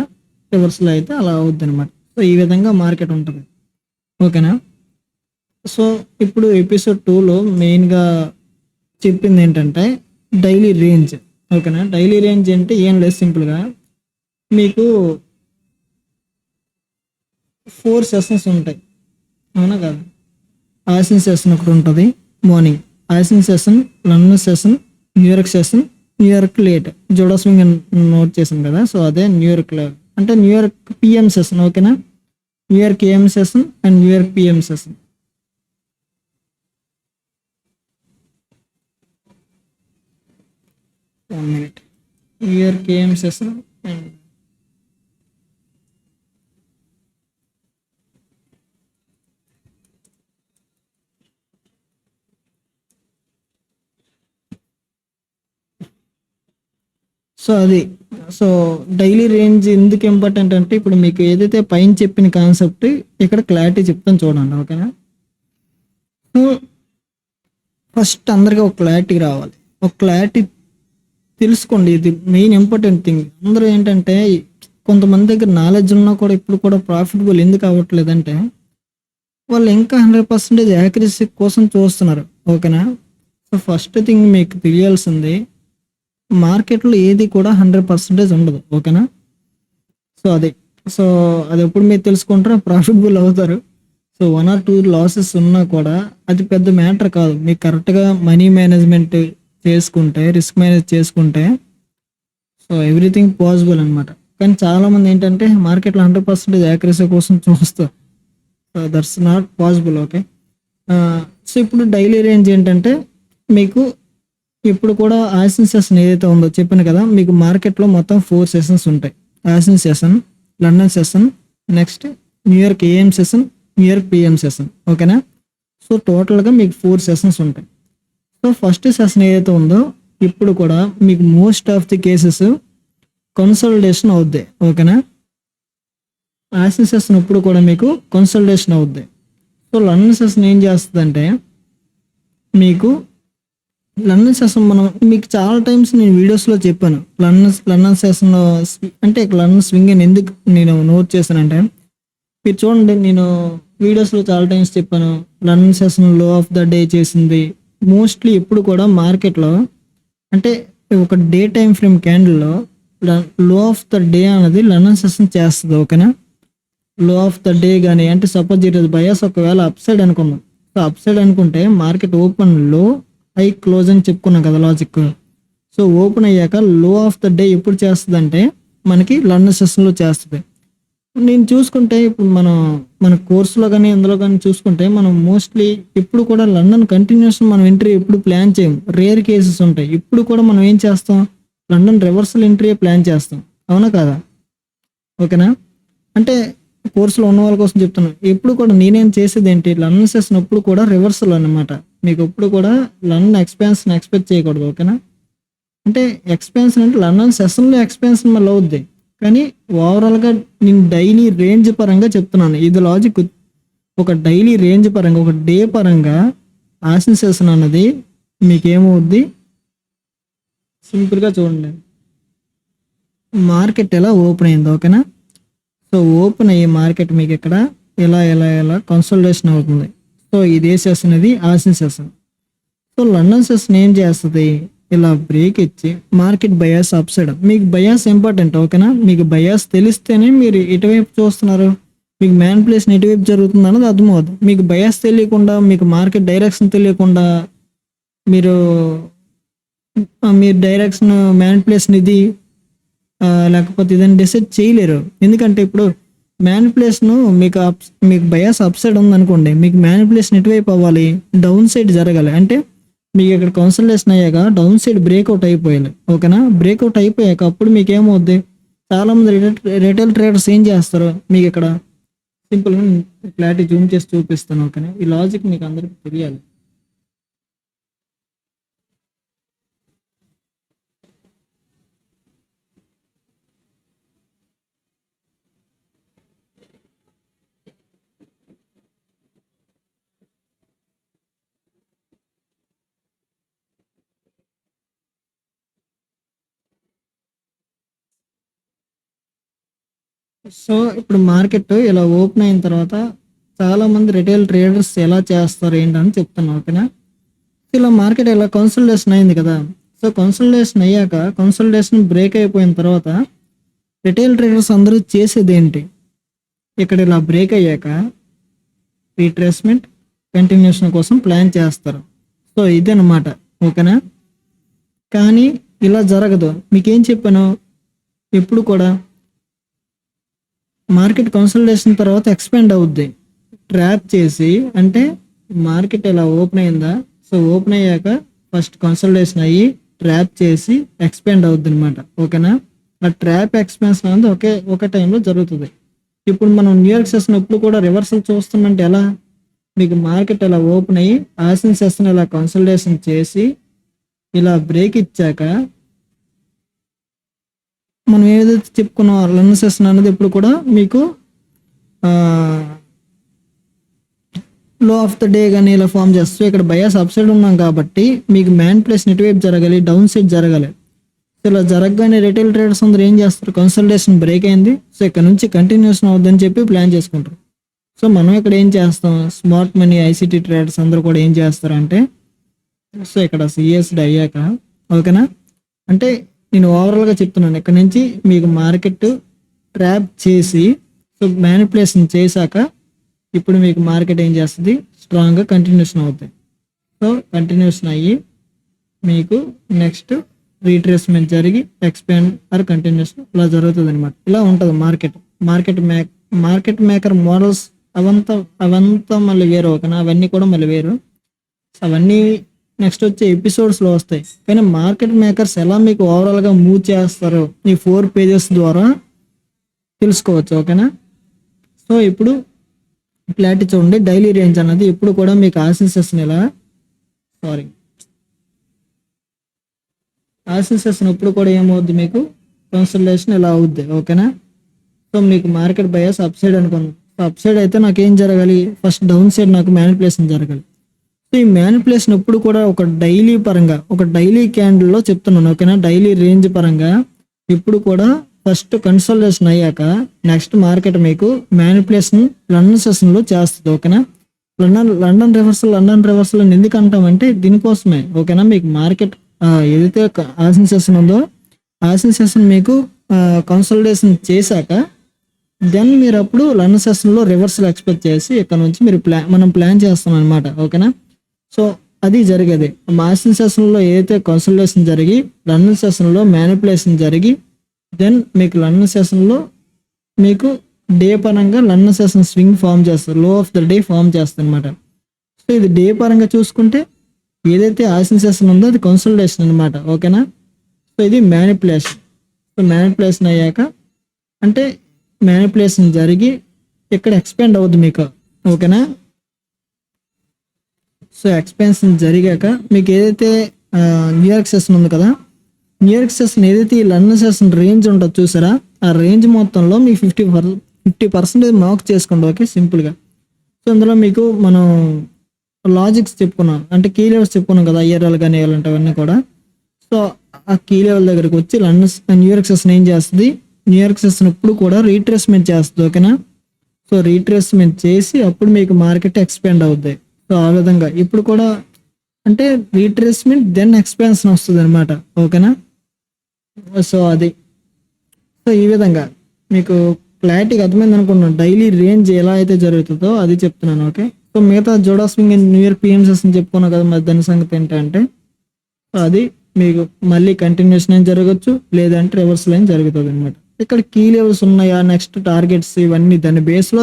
రివర్సల్ అయితే అలా అవుద్ది అనమాట. సో ఈ విధంగా మార్కెట్ ఉంటుంది, ఓకేనా. సో ఇప్పుడు ఎపిసోడ్ 2లో మెయిన్గా చెప్పింది ఏంటంటే డైలీ రేంజ్, ఓకేనా. డైలీ రేంజ్ అంటే ఏం లేదు, సింపుల్గా మీకు 4 సెషన్స్ ఉంటాయి, అవునా కాదు. ఆసిన్ సెషన్ ఒకటి ఉంటుంది morning, Asian session, London session, New York session, New York late, Judas swing note చేసాం కదా. సో అదే న్యూయార్క్ అంటే న్యూయార్క్ పిఎం సెషన్, ఓకేనా. New York AM session and New York PM session. New York AM session and so అది. సో డైలీ రేంజ్ ఎందుకు important అంటే ఇప్పుడు మీకు ఏదైతే పైన చెప్పిన కాన్సెప్ట్ ఇక్కడ క్లారిటీ చెప్తాను చూడండి, ఓకేనా. సో ఫస్ట్ అందరికీ ఒక క్లారిటీ రావాలి, ఒక క్లారిటీ తెలుసుకోండి, ఇది మెయిన్ ఇంపార్టెంట్ థింగ్. అందరూ ఏంటంటే కొంతమంది దగ్గర నాలెడ్జ్ ఉన్నా కూడా ఇప్పుడు కూడా ప్రాఫిటబుల్ ఎందుకు అవ్వట్లేదంటే వాళ్ళు ఇంకా 100% యాక్యురసీ కోసం చూస్తున్నారు, ఓకేనా. సో ఫస్ట్ థింగ్ మీకు తెలియాల్సింది మార్కెట్లో ఏది కూడా 100% ఉండదు, ఓకేనా. సో అది ఎప్పుడు మీరు తెలుసుకుంటారో ప్రాఫిటబుల్ అవుతారు. సో 1 or 2 లాసెస్ ఉన్నా కూడా అది పెద్ద మ్యాటర్ కాదు. మీకు కరెక్ట్గా మనీ మేనేజ్మెంట్ చేసుకుంటే, రిస్క్ మేనేజ్ చేసుకుంటే సో ఎవ్రీథింగ్ పాసిబుల్ అనమాట. కానీ చాలామంది ఏంటంటే మార్కెట్లో 100% యాక్యురసీ కోసం చూస్తారు. So that's not possible, okay. So ఇప్పుడు డైలీ రేంజ్ ఏంటంటే మీకు ఇప్పుడు కూడా ఆసిన్ సెషన్ ఏదైతే ఉందో చెప్పాను కదా, మీకు మార్కెట్లో మొత్తం 4 సెషన్స్ ఉంటాయి. Asian session, London session, next New York AM session, New York PM session, ఓకేనా. సో టోటల్గా మీకు 4 సెషన్స్ ఉంటాయి. సో ఫస్ట్ సెషన్ ఏదైతే ఉందో ఇప్పుడు కూడా మీకు most of the cases consultation అవుద్ది, ఓకేనా. ఆసిన్ సెషన్ ఇప్పుడు కూడా మీకు కన్సల్టేషన్ అవుద్ది. సో లండన్ సెషన్ ఏం చేస్తుందంటే మీకు లండన్ సెషన్ మీకు చాలా టైమ్స్ నేను వీడియోస్లో చెప్పాను. లండన్ సెషన్లో అంటే లండన్ స్వింగ్ అని ఎందుకు నేను నోట్ చేశానంటే మీరు చూడండి, నేను వీడియోస్లో చాలా టైమ్స్ చెప్పాను లండన్ సెషన్ లో ఆఫ్ ద డే చేసింది. మోస్ట్లీ ఎప్పుడు కూడా మార్కెట్లో అంటే ఒక డే టైం ఫ్రేమ్ క్యాండిల్లో లో ఆఫ్ ద డే అనేది లండన్ సెషన్ చేస్తుంది, ఓకేనా. లో ఆఫ్ ద డే కానీ అంటే సపోజ్ ఈరోజు బయాస్ ఒకవేళ అప్ సైడ్ అనుకుందాం. సో అప్ సైడ్ అనుకుంటే market open low high close అని చెప్పుకున్నాం కదా లాజిక్. సో ఓపెన్ అయ్యాక లో ఆఫ్ ద డే ఎప్పుడు చేస్తుంది అంటే మనకి లండన్ సెషన్లో చేస్తుంది. నేను చూసుకుంటే ఇప్పుడు మన కోర్సులో కానీ ఇందులో కానీ చూసుకుంటే మనం మోస్ట్లీ ఇప్పుడు కూడా లండన్ కంటిన్యూషన్ మనం ఎంట్రీ ఎప్పుడు ప్లాన్ చేయం, రేర్ కేసెస్ ఉంటాయి. ఇప్పుడు కూడా మనం ఏం చేస్తాం, లండన్ రివర్సల్ ఎంట్రీ ప్లాన్ చేస్తాం, అవునా కాదా, ఓకేనా. అంటే కోర్సులో ఉన్న వాళ్ళ కోసం చెప్తున్నాను. ఎప్పుడు కూడా నేనేం చేసేది ఏంటి, లండన్ సెషన్ ఎప్పుడు కూడా రివర్సల్ అనమాట. మీకు ఎప్పుడు కూడా లండన్ ఎక్స్పాన్షన్ ఎక్స్పెక్ట్ చేయకూడదు, ఓకేనా. అంటే ఎక్స్పాన్షన్ అంటే లండన్ సెషన్లో ఎక్స్పాన్షన్ మళ్ళీ అవుద్ది, కానీ ఓవరాల్గా నేను డైలీ రేంజ్ పరంగా చెప్తున్నాను. ఇది లాజిక్. ఒక డైలీ రేంజ్ పరంగా, ఒక డే పరంగా ఆసిన్ సెషన్ అన్నది మీకేమవుద్ది, సింపుల్గా చూడండి. మార్కెట్ ఎలా ఓపెన్ అయింది, ఓకేనా. సో ఓపెన్ అయ్యే మార్కెట్ మీకు ఇక్కడ ఎలా కన్సల్టేషన్ అవుతుంది. సో ఇదే సెషన్, ఇది Asin session. So London session ఏం చేస్తుంది, ఇలా బ్రేక్ ఇచ్చి మార్కెట్ బయాస్ అప్ సైడ్. మీకు బయాస్ ఇంపార్టెంట్, ఓకేనా. మీకు బయాస్ తెలిస్తేనే మీరు ఎటువైపు చూస్తున్నారు, మీకు మ్యానిపులేషన్ ఎటువైపు జరుగుతుంది అన్నది అర్థమవుతుంది. మీకు బయాస్ తెలియకుండా, మీకు మార్కెట్ డైరెక్షన్ తెలియకుండా మీరు డైరెక్షన్ మ్యానిపులేషన్ ఇది లేకపోతే ఇదని డిసైడ్ చేయలేరు. ఎందుకంటే ఇప్పుడు మ్యానిపులేషన్ మీకు బయాస్ అప్ సైడ్ ఉందనుకోండి, మీకు మ్యానిపులేషన్ ఎటువైపు అవ్వాలి, డౌన్ సైడ్ జరగాలి. అంటే మీకు ఇక్కడ కన్సల్టేషన్ అయ్యాక డౌన్ సైడ్ బ్రేక్అవుట్ అయిపోయాలి, ఓకేనా. బ్రేక్అవుట్ అయిపోయాక అప్పుడు మీకు ఏమవుద్ది, చాలా మంది రిటైల్ ట్రేడర్స్ ఏం చేస్తారు, మీకు ఇక్కడ సింపుల్గా క్లారిటీ జూమ్ చేసి చూపిస్తాను, ఓకేనా. ఈ లాజిక్ మీకు అందరికీ తెలియాలి. సో ఇప్పుడు మార్కెట్ ఇలా ఓపెన్ అయిన తర్వాత చాలా మంది రిటైల్ ట్రేడర్స్ ఎలా చేస్తారు ఏంటని చెప్తాను, ఓకేనా. ఇలా మార్కెట్ ఇలా కన్సల్టేషన్ అయింది కదా. సో కన్సల్టేషన్ అయ్యాక, కన్సల్టేషన్ బ్రేక్ అయిపోయిన తర్వాత రిటైల్ ట్రేడర్స్ అందరూ చేసేది ఏంటి, ఇక్కడ ఇలా బ్రేక్ అయ్యాక రీట్రేస్మెంట్ కంటిన్యూషన్ కోసం ప్లాన్ చేస్తారు. సో ఇదన్నమాట, ఓకేనా. కానీ ఇలా జరగదు. మీకేం చెప్పాను, ఎప్పుడు కూడా మార్కెట్ కన్సల్టేషన్ తర్వాత ఎక్స్పాండ్ అవుద్ది. ట్రాప్ చేసి, అంటే మార్కెట్ ఇలా ఓపెన్ అయిందా, సో ఓపెన్ అయ్యాక ఫస్ట్ కన్సల్టేషన్ అయ్యి ట్రాప్ చేసి ఎక్స్పాండ్ అవుద్ది అనమాట, ఓకేనా. ఆ ట్రాప్ ఎక్స్పాన్షన్ అనేది ఒక టైంలో జరుగుతుంది. ఇప్పుడు మనం న్యూయార్క్ సెషన్ ఎప్పుడు కూడా రివర్సల్ చూస్తామంటే ఎలా, మీకు మార్కెట్ ఇలా ఓపెన్ అయ్యి ఆసిన్ సెషన్ ఇలా కన్సల్టేషన్ చేసి ఇలా బ్రేక్ ఇచ్చాక మనం ఏదైతే చెప్పుకున్నాం లండన్ సెషన్ అనేది ఎప్పుడు కూడా మీకు లో ఆఫ్ ద డే కానీ ఇలా ఫామ్ చేస్తూ, ఇక్కడ బయాస్ అప్ సైడ్ ఉన్నాం కాబట్టి మీకు మ్యానిపులేషన్ ఎటువైపు జరగాలి, డౌన్ సైడ్ జరగాలి. ఇలా జరగగానే రిటైల్ ట్రేడర్స్ అందరూ ఏం చేస్తారు, కన్సల్టేషన్ బ్రేక్ అయింది, సో ఇక్కడ నుంచి కంటిన్యూషన్ అవుద్దని చెప్పి ప్లాన్ చేసుకుంటారు. సో మనం ఇక్కడ ఏం చేస్తాం, స్మార్ట్ మనీ ఐసిటీ ట్రేడర్స్ అందరూ కూడా ఏం చేస్తారంటే, సో ఇక్కడ సిఎస్డి అయ్యాక, ఓకేనా. అంటే నేను ఓవరాల్గా చెప్తున్నాను, ఇక్కడ నుంచి మీకు మార్కెట్ ట్రాప్ చేసి, సో మ్యానిపులేషన్ చేశాక ఇప్పుడు మీకు మార్కెట్ ఏం చేస్తుంది, స్ట్రాంగ్గా కంటిన్యూషన్ అవుతుంది. సో కంటిన్యూషన్ అయ్యి మీకు నెక్స్ట్ రీట్రేస్మెంట్ జరిగి ఎక్స్పాండ్ ఆర్ కంటిన్యూషన్ ఇలా జరుగుతుంది అనమాట. ఇలా ఉంటుంది మార్కెట్ మేకర్ మోడల్స్ అవంతా మళ్ళీ వేరు, ఓకేనా. అవన్నీ కూడా మళ్ళీ వేరు, అవన్నీ నెక్స్ట్ వచ్చే ఎపిసోడ్స్లో వస్తాయి. కానీ మార్కెట్ మేకర్స్ ఎలా మీకు ఓవరాల్గా మూవ్ చేస్తారు ఈ 4 పేజెస్ ద్వారా తెలుసుకోవచ్చు, ఓకేనా. సో ఇప్పుడు క్లారిటీ చూడండి. డైలీ రేంజ్ అన్నది ఎప్పుడు కూడా మీకు ఆసిన్ సెషన్ ఎప్పుడు కూడా ఏమవుద్ది, మీకు కన్సల్టేషన్ ఇలా అవుద్ది, ఓకేనా. సో మీకు మార్కెట్ బయాస్ అప్ సైడ్ అనుకోండి. అప్ సైడ్ అయితే నాకు ఏం జరగాలి, ఫస్ట్ డౌన్ సైడ్ నాకు మ్యానిపులేషన్ జరగాలి. సో ఈ మ్యానిపులేషన్ ఎప్పుడు కూడా ఒక డైలీ పరంగా, ఒక డైలీ క్యాండిల్లో చెప్తున్నాను, ఓకేనా. డైలీ రేంజ్ పరంగా ఎప్పుడు కూడా ఫస్ట్ కన్సల్టేషన్ అయ్యాక నెక్స్ట్ మార్కెట్ మీకు మ్యానిపులేషన్ లండన్ సెషన్లో చేస్తుంది, ఓకేనా. లండన్ రివర్సల్ ఎందుకు అంటామంటే దీనికోసమే, ఓకేనా. మీకు మార్కెట్ ఏదైతే ఆసిన్ సెషన్ ఉందో, ఆసిన్ సెషన్ మీకు కన్సల్టేషన్ చేశాక దెన్ మీరు అప్పుడు లండన్ సెషన్లో రివర్సల్ ఎక్స్పెక్ట్ చేసి ఇక్కడ నుంచి మనం ప్లాన్ చేస్తాం అనమాట, ఓకేనా. సో అది జరిగేది ఆసిన్ సెషన్లో ఏదైతే కన్సల్టేషన్ జరిగి లండన్ సెషన్లో మ్యానిపులేషన్ జరిగి దెన్ మీకు లండన్ సెషన్లో మీకు డే పరంగా లండన్ సెషన్ స్వింగ్ ఫామ్ చేస్తారు, లో ఆఫ్ ద డే ఫామ్ చేస్తారు అనమాట. సో ఇది డే పరంగా చూసుకుంటే ఏదైతే ఆసిన్ సెషన్ ఉందో అది కన్సల్టేషన్ అనమాట, ఓకేనా. సో ఇది మ్యానిపులేషన్. సో మ్యానిపులేషన్ అయ్యాక అంటే మ్యానిపులేషన్ జరిగి ఇక్కడ ఎక్స్పాండ్ అవుద్ది మీకు, ఓకేనా. సో ఎక్స్పాన్షన్ జరిగాక మీకు ఏదైతే న్యూయార్క్ సెషన్ ఉంది కదా, న్యూయార్క్ సెషన్ ఏదైతే ఈ లండన్ సెషన్ రేంజ్ ఉంటుందో చూసారా, ఆ రేంజ్ మొత్తంలో మీకు 50% మార్క్ చేసుకోండి. ఓకే, సింపుల్గా. సో అందులో మీకు మనం లాజిక్స్ చెప్పుకున్నాం, అంటే కీ లెవెల్స్ చెప్పుకున్నాం కదా, IRL కానీ ఇలాంటివన్నీ కూడా. సో ఆ కీ లెవెల్ దగ్గరికి వచ్చి న్యూయార్క్ సెషన్ ఏం చేస్తుంది, న్యూయార్క్ సెషన్ ఇప్పుడు కూడా రీట్రేస్మెంట్ చేస్తుంది. ఓకేనా. సో రీట్రేస్మెంట్ చేసి అప్పుడు మీకు మార్కెట్ ఎక్స్పాండ్ అవుద్ది. సో ఆ విధంగా ఇప్పుడు కూడా అంటే రీట్రేస్మెంట్ దెన్ ఎక్స్పాన్షన్ వస్తుంది అనమాట. ఓకేనా. సో అది, సో ఈ విధంగా మీకు క్లారిటీగా అర్థమైంది అనుకుంటున్నాను. డైలీ రేంజ్ ఎలా అయితే జరుగుతుందో అది చెప్తున్నాను. ఓకే. సో మిగతా జోడా స్వింగ్ న్యూయార్క్ PM సెషన్ చెప్పుకున్నాం కదా, మరి దాని సంగతి ఏంటంటే అది మీకు మళ్ళీ కంటిన్యూషన్ ఏం జరగచ్చు, లేదంటే రివర్స్ లైన్ జరుగుతుంది అనమాట. ఇక్కడ కీ లెవెల్స్ ఉన్నాయా, నెక్స్ట్ టార్గెట్స్, ఇవన్నీ దాని బేస్లో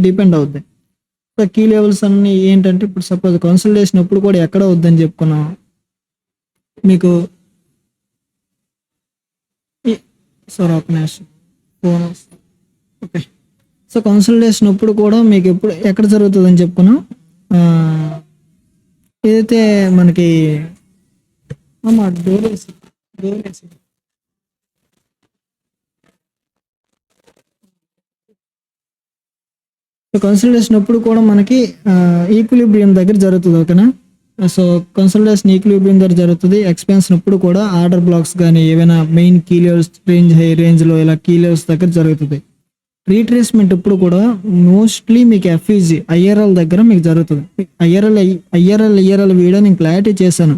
డిపెండ్ అవుద్ది. సో కీ లెవెల్స్ అన్ని ఏంటంటే ఇప్పుడు సపోజ్ కన్సల్టేషన్ ఎప్పుడు కూడా ఎక్కడ అవుద్దని చెప్పుకున్నాం మీకు. సార్ ఒక నిమిషం ఫోన్. ఓకే. సో కన్సల్టేషన్ అప్పుడు కూడా మీకు ఎప్పుడు ఎక్కడ జరుగుతుంది అని చెప్పుకున్నాం. ఏదైతే మనకి డోర్ వేసి కన్సల్టేషన్ అప్పుడు కూడా మనకి ఈక్విలిబ్రియం దగ్గర జరుగుతుంది. ఓకేనా. సో కన్సల్టేషన్ ఈక్విలిబ్రియం దగ్గర జరుగుతుంది. ఎక్స్పాన్షన్ ఇప్పుడు కూడా ఆర్డర్ బ్లాక్స్ కానీ ఏవైనా మెయిన్ కీ లెవెల్స్ హై రేంజ్లో ఇలా కీ లెవెల్స్ దగ్గర జరుగుతుంది. రీట్రేస్మెంట్ ఇప్పుడు కూడా మోస్ట్లీ మీకు FEG IRL దగ్గర మీకు జరుగుతుంది. IRL వీడియో నేను క్లారిటీ చేశాను.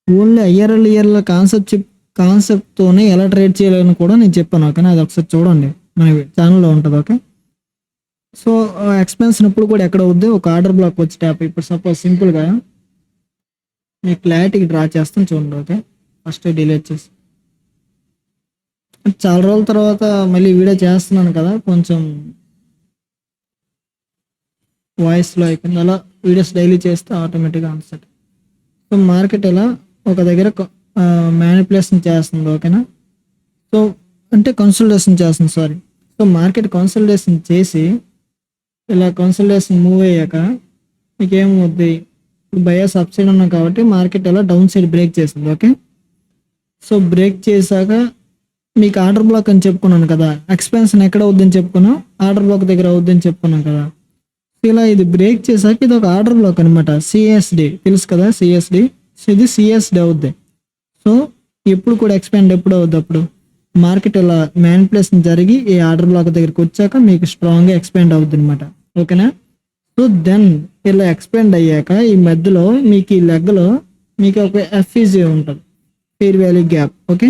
ఓన్లీ IRL కాన్సెప్ట్తోనే ఎలా ట్రేడ్ చేయాలని కూడా నేను చెప్పాను. ఓకేనా, అది ఒకసారి చూడండి, మన ఛానల్లో ఉంటుంది. ఓకే. సో ఎక్స్పాన్షన్ ఇప్పుడు కూడా ఎక్కడ అవుద్ది, ఒక ఆర్డర్ బ్లాక్ వచ్చి ట్యాప్. ఇప్పుడు సపోజ్ సింపుల్గా మీకు క్లారిటీకి డ్రా చేస్తాను చూడండి. ఓకే, ఫస్ట్ డిలీట్ చేసి చాలా రోజుల తర్వాత మళ్ళీ వీడియో చేస్తున్నాను కదా, కొంచెం వాయిస్లో అయిపోయింది. అలా వీడియోస్ డైలీ చేస్తే ఆటోమేటిక్గా ఆన్సర్. సో మార్కెట్ ఎలా ఒక దగ్గర మ్యానిపులేషన్ చేస్తుంది. ఓకేనా. సో అంటే కన్సల్టేషన్ చేస్తుంది, సారీ. సో మార్కెట్ కన్సల్టేషన్ చేసి ఇలా కన్సల్టేషన్ మూవ్ అయ్యాక మీకు ఏమవుద్ది, బయాస్ అప్ సైడ్ ఉన్నాం కాబట్టి మార్కెట్ ఎలా డౌన్ సైడ్ బ్రేక్ చేస్తుంది. ఓకే. సో బ్రేక్ చేశాక మీకు ఆర్డర్ బ్లాక్ అని చెప్పుకున్నాను కదా, ఎక్స్పాన్షన్ ఎక్కడ అవుద్దని చెప్పుకున్నాం, ఆర్డర్ బ్లాక్ దగ్గర అవుద్దని చెప్పుకున్నాం కదా. ఇలా ఇది బ్రేక్ చేశాక ఇది ఒక ఆర్డర్ బ్లాక్ అనమాట. CSD తెలుసు కదా, CSD. సో ఇది CSD అవుద్ది. సో ఎప్పుడు కూడా ఎక్స్పాండ్ ఎప్పుడు అవుద్ది, అప్పుడు మార్కెట్ ఇలా మ్యానిపులేషన్ జరిగి ఈ ఆర్డర్ బ్లాక్ దగ్గరికి వచ్చాక మీకు స్ట్రాంగ్గా ఎక్స్పాండ్ అవుద్ది అనమాట. ఓకేనా. సో దెన్ ఇలా ఎక్స్పాండ్ అయ్యాక ఈ మధ్యలో మీకు ఈ లెగ్లో మీకు ఒక FEG ఉంటుంది, ఫెయిర్ వాల్యూ గ్యాప్. ఓకే.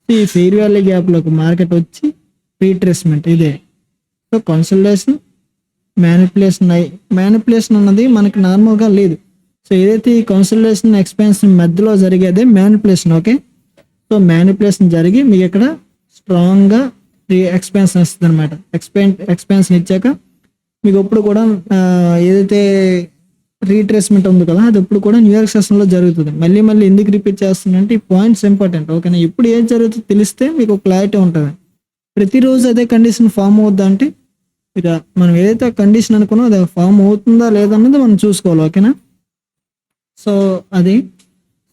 ఈ ఫెయిర్ వాల్యూ గ్యాప్లోకి మార్కెట్ వచ్చి రీట్రేస్మెంట్ ఇదే. సో కన్సల్టేషన్ మ్యానిపులేషన్ అన్నది మనకి నార్మల్గా లేదు. సో ఏదైతే ఈ కన్సల్టేషన్ ఎక్స్పాన్షన్ మధ్యలో జరిగేదే మ్యానిపులేషన్. ఓకే. సో మ్యానిపులేషన్ జరిగి మీకు ఇక్కడ స్ట్రాంగ్గా ఎక్స్పాన్షన్ వస్తుంది అనమాట. ఎక్స్పాన్షన్ ఇచ్చాక మీకు ఎప్పుడు కూడా ఏదైతే రీట్రేస్మెంట్ ఉంది కదా, అది ఎప్పుడు కూడా న్యూయార్క్ సెషన్లో జరుగుతుంది. మళ్ళీ ఎందుకు రిపీట్ చేస్తుందంటే ఈ పాయింట్స్ ఇంపార్టెంట్. ఓకేనా. ఇప్పుడు ఏం జరుగుతుందో తెలిస్తే మీకు క్లారిటీ ఉంటుంది. ప్రతిరోజు అదే కండిషన్ ఫామ్ అవుద్దా అంటే ఇక మనం ఏదైతే కండిషన్ అనుకున్నామో అది ఫామ్ అవుతుందా లేదన్నది మనం చూసుకోవాలి. ఓకేనా. సో అది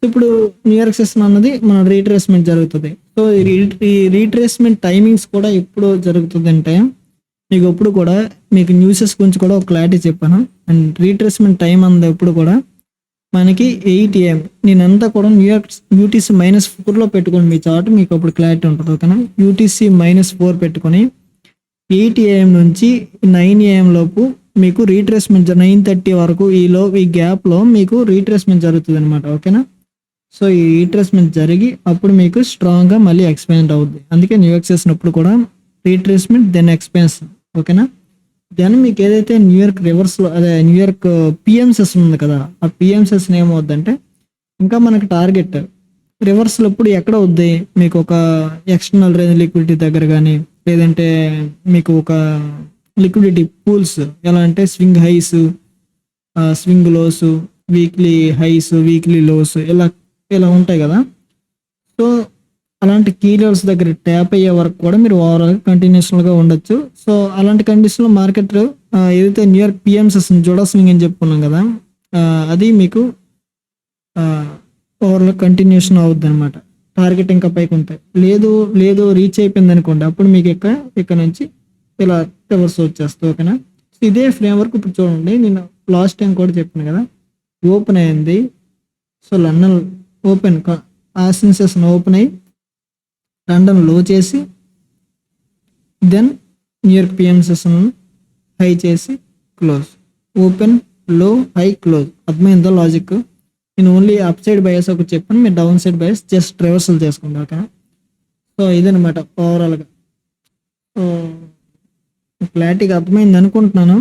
ఇప్పుడు న్యూయార్క్ సెషన్ అన్నది మన రీట్రేస్మెంట్ జరుగుతుంది. సో ఈ రీట్రేస్మెంట్ టైమింగ్స్ కూడా ఎప్పుడు జరుగుతుంది అంటే మీకు ఎప్పుడు కూడా మీకు న్యూసెస్ గురించి కూడా ఒక క్లారిటీ చెప్పాను. అండ్ రీట్రేస్మెంట్ టైం అన్నది ఎప్పుడు కూడా మనకి 8 AM. నేనంతా కూడా న్యూయార్క్ UTC -4లో పెట్టుకొని మీ చార్ట్ మీకు అప్పుడు క్లారిటీ ఉంటుంది. ఓకేనా. UTC -4 పెట్టుకొని 8 AM నుంచి 9 AM లోపు మీకు రీట్రేస్మెంట్ 9:30 వరకు ఈ గ్యాప్లో మీకు రీట్రేస్మెంట్ జరుగుతుంది అనమాట. ఓకేనా. సో ఈ రీట్రేస్మెంట్ జరిగి అప్పుడు మీకు స్ట్రాంగ్గా మళ్ళీ ఎక్స్పాండ్ అవుద్ది. అందుకే న్యూయార్క్ సెషన్ అప్పుడు కూడా రీట్రేస్మెంట్ దెన్ ఎక్స్పాన్షన్. ఓకేనా. దెన్ మీకు ఏదైతే న్యూయార్క్ రివర్స్లో అదే న్యూయార్క్ PM సెషన్ ఉంది కదా, ఆ PM సెషన్ ఏమవుద్దంటే ఇంకా మనకి టార్గెట్ రివర్స్లో ఎప్పుడు ఎక్కడ అవుద్ది, మీకు ఒక ఎక్స్టర్నల్ రేంజ్ లిక్విడిటీ దగ్గర కానీ లేదంటే మీకు ఒక లిక్విడిటీ పూల్స్ ఎలా అంటే swing highs, swing lows, weekly highs, weekly lows ఇలా ఉంటాయి కదా. సో అలాంటి కీ లెవెల్స్ దగ్గర ట్యాప్ అయ్యే వరకు కూడా మీరు ఓవరాల్ కంటిన్యూషన్గా ఉండొచ్చు. సో అలాంటి కండిషన్లో మార్కెట్ ఏదైతే న్యూయార్క్ PM సెషన్ జోడా స్వింగ్ అని చెప్పుకున్నాం కదా, అది మీకు ఓవరాల్ కంటిన్యూషన్ అవుద్ది అనమాట. టార్గెట్ ఇంకా పైకి ఉంటాయి. లేదు లేదు రీచ్ అయిపోయింది అనుకోండి, అప్పుడు మీకు ఇక్కడ నుంచి ఇలా రివర్స్ వచ్చేస్తుంది. ఓకేనా? సో ఇదే ఫ్రేమ్వర్క్ ఇప్పుడు చూడండి, నేను లాస్ట్ టైం కూడా చెప్పాను కదా, ఓపెన్ అయింది. So London open Asian session open అయ్యి లండన్ లో చేసి then New York PM session high చేసి close, open low high close. అర్థమైందో లాజిక్? నేను ఓన్లీ అప్ సైడ్ బయస్ ఒకటి చెప్పాను, మీరు down side bias just reversal చేసుకోండి. ఓకేనా? సో ఇదనమాట ఓవరాల్గా. సో క్లారిటీగా అర్థమైంది అనుకుంటున్నాను.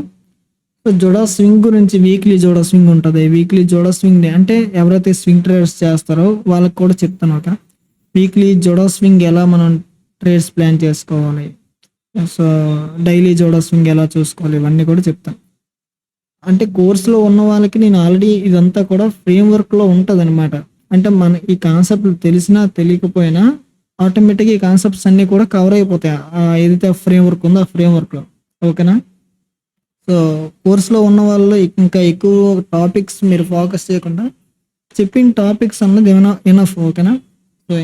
సో జోడా స్వింగ్ గురించి, వీక్లీ జోడా స్వింగ్ ఉంటుంది. వీక్లీ జోడా స్వింగ్ అంటే ఎవరైతే స్వింగ్ ట్రేడర్స్ చేస్తారో వాళ్ళకి కూడా చెప్తాను. ఓకే, వీక్లీ జోడా స్వింగ్ ఎలా మనం ట్రేడ్స్ ప్లాన్ చేసుకోవాలి, సో డైలీ జోడా స్వింగ్ ఎలా చూసుకోవాలి, ఇవన్నీ కూడా చెప్తాను. అంటే కోర్సులో ఉన్న వాళ్ళకి నేను ఆల్రెడీ ఇదంతా కూడా ఫ్రేమ్వర్క్లో ఉంటుంది అనమాట. అంటే మన ఈ కాన్సెప్ట్ తెలిసినా తెలియకపోయినా ఆటోమేటిక్గా ఈ కాన్సెప్ట్స్ అన్నీ కూడా కవర్ అయిపోతాయి ఏదైతే ఫ్రేమ్వర్క్ ఉందో ఆ ఫ్రేమ్వర్క్లో. ఓకేనా? సో కోర్సులో ఉన్న వాళ్ళు ఇంకా ఎక్కువ టాపిక్స్ మీరు ఫోకస్ చేయకుండా చెప్పిన టాపిక్స్ అన్నది ఏమైనా ఎనఫ్. ఓకేనా? సో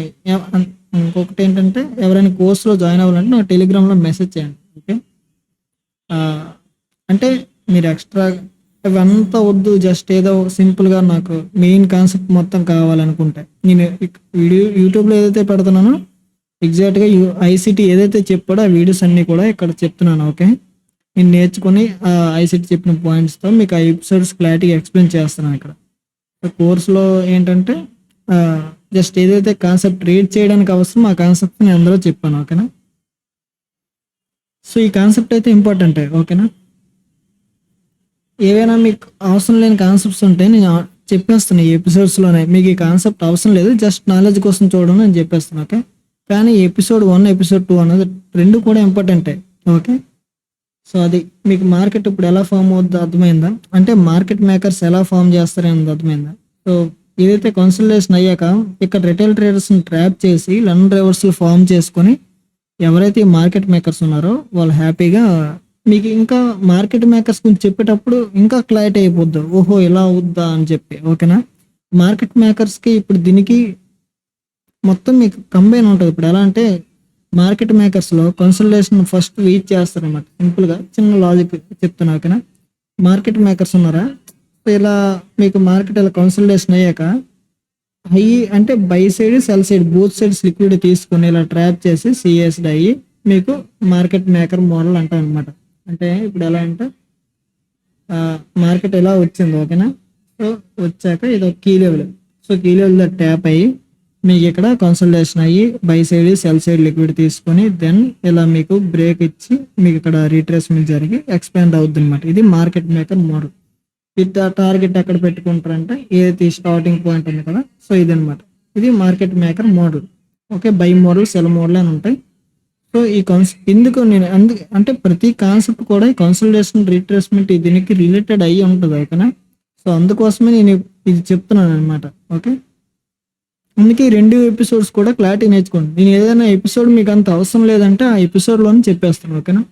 ఇంకొకటి ఏంటంటే, ఎవరైనా కోర్సులో జాయిన్ అవ్వాలంటే నాకు టెలిగ్రామ్లో మెసేజ్ చేయండి. ఓకే, అంటే మీరు ఎక్స్ట్రా ఇవంతా వద్దు, జస్ట్ ఏదో సింపుల్గా నాకు మెయిన్ కాన్సెప్ట్ మొత్తం కావాలనుకుంటే నేను యూట్యూబ్లో ఏదైతే పెడుతున్నానో ఎగ్జాక్ట్గా ఐసిటీ ఏదైతే చెప్పాడో ఆ వీడియోస్ అన్నీ కూడా ఇక్కడ చెప్తున్నాను. ఓకే, నేను నేర్చుకుని ఆ ఐసిటీ చెప్పిన పాయింట్స్తో మీకు ఆ ఎపిసోడ్స్ క్లారిటీగా ఎక్స్ప్లెయిన్ చేస్తున్నాను ఇక్కడ. కోర్సులో ఏంటంటే జస్ట్ ఏదైతే కాన్సెప్ట్ రీడ్ చేయడానికి అవసరం ఆ కాన్సెప్ట్ నేను అందరూ చెప్పాను. ఓకేనా? సో ఈ కాన్సెప్ట్ అయితే ఇంపార్టెంట్. ఓకేనా? ఏవైనా మీకు అవసరం లేని కాన్సెప్ట్స్ ఉంటే నేను చెప్పేస్తాను ఈ ఎపిసోడ్స్లోనే. మీకు ఈ కాన్సెప్ట్ అవసరం లేదు, జస్ట్ నాలెడ్జ్ కోసం చూడడం నేను చెప్పేస్తాను. ఓకే, కానీ ఎపిసోడ్ 1 ఎపిసోడ్ 2 అనేది రెండు కూడా ఇంపార్టెంటే. ఓకే, సో అది మీకు మార్కెట్ ఇప్పుడు ఎలా ఫామ్ అవుతుందో అర్థమైందా, అంటే మార్కెట్ మేకర్స్ ఎలా ఫామ్ చేస్తారనేది అర్థమైందా. సో ఏదైతే కన్సల్టేషన్ అయ్యాక ఇక్కడ రిటైల్ ట్రేడర్స్ని ట్రాప్ చేసి లండన్ రివర్సల్ ఫామ్ చేసుకొని ఎవరైతే మార్కెట్ మేకర్స్ ఉన్నారో వాళ్ళు హ్యాపీగా మీకు ఇంకా మార్కెట్ మేకర్స్ గురించి చెప్పేటప్పుడు ఇంకా క్లారిటీ అయిపోద్ది, ఓహో ఇలా అవుద్దా అని చెప్పి. ఓకేనా? మార్కెట్ మేకర్స్కి ఇప్పుడు దీనికి మొత్తం మీకు కంబైన్ ఉంటుంది. ఇప్పుడు ఎలా అంటే మార్కెట్ మేకర్స్లో కన్సల్టేషన్ ఫస్ట్ వెయిట్ చేస్తారన్నమాట. సింపుల్గా చిన్న లాజిక్ చెప్తున్నా. ఓకేనా? మార్కెట్ మేకర్స్ ఉన్నారా, ఇలా మీకు మార్కెట్ ఇలా కన్సల్టేషన్ అయ్యాక హై అంటే by side sell side both sides liquid తీసుకొని ఇలా ట్రాప్ చేసి సిఎస్డ్ అయ్యి మీకు మార్కెట్ మేకర్ మోడల్ అంటాం అనమాట. అంటే ఇప్పుడు ఎలా అంటే మార్కెట్ ఎలా వచ్చింది. ఓకేనా? సో వచ్చాక ఇది ఒక key level. So key level tap అయ్యి మీకు ఇక్కడ కన్సల్టేషన్ అయ్యి buy side sell side liquid తీసుకొని దెన్ ఇలా మీకు బ్రేక్ ఇచ్చి మీకు ఇక్కడ రీట్రేస్మెంట్ జరిగి ఎక్స్పాండ్ అవుతుంది అనమాట. ఇది మార్కెట్ మేకర్ మోడల్. ఇది టార్గెట్ ఎక్కడ పెట్టుకుంటారంటే ఏదైతే స్టార్టింగ్ పాయింట్ ఉంది కదా, సో ఇదనమాట. ఇది market maker model. Okay, by model cell model అని ఉంటాయి. సో ఈ ఎందుకు నేను అంటే ప్రతి కాన్సెప్ట్ కూడా ఈ కన్సల్టేషన్ రీట్రేస్మెంట్ దీనికి రిలేటెడ్ అయ్యి ఉంటుంది. ఓకేనా? సో అందుకోసమే నేను ఇది చెప్తున్నాను అనమాట. ఓకే, అందుకే ఈ 2 ఎపిసోడ్స్ కూడా క్లారిటీ నేర్చుకోండి. నేను ఏదైనా ఎపిసోడ్ మీకు అంత అవసరం లేదంటే ఆ ఎపిసోడ్లోనే చెప్పేస్తాను. ఓకేనా?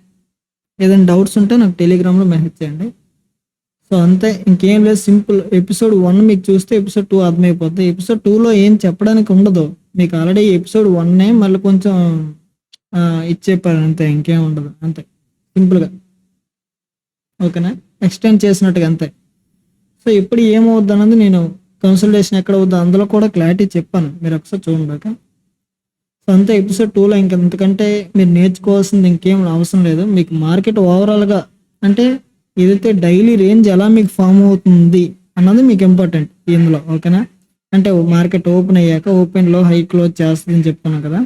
ఏదైనా డౌట్స్ ఉంటే నాకు టెలిగ్రామ్లో మెసేజ్ చేయండి. సో అంతే, ఇంకేం లేదు, సింపుల్. ఎపిసోడ్ 1 మీకు చూస్తే ఎపిసోడ్ 2 అర్థమైపోద్ది. ఎపిసోడ్ 2లో ఏం చెప్పడానికి ఉండదు, మీకు ఆల్రెడీ ఎపిసోడ్ 1 మళ్ళీ కొంచెం ఇచ్చేపారు అంతే, ఇంకేం ఉండదు, అంతే సింపుల్గా. ఓకేనా? ఎక్స్టెండ్ చేసినట్టుగా అంతే. సో ఇప్పుడు ఏమవుద్ది అన్నది నేను కన్సల్టేషన్ ఎక్కడ అవుద్దో అందులో కూడా క్లారిటీ చెప్పాను, మీరు ఒకసారి చూడండి. ఓకే, సో అంతే. ఎపిసోడ్ 2లో ఇంకెంతకంటే మీరు నేర్చుకోవాల్సింది ఇంకేం అవసరం లేదు. మీకు మార్కెట్ ఓవరాల్గా అంటే ఏదైతే డైలీ రేంజ్ ఎలా మీకు ఫామ్ అవుతుంది అన్నది మీకు ఇంపార్టెంట్ ఇందులో. ఓకేనా? అంటే మార్కెట్ ఓపెన్ అయ్యాక ఓపెన్లో హై క్లోజ్ చేస్తుంది అని చెప్తున్నాను కదా.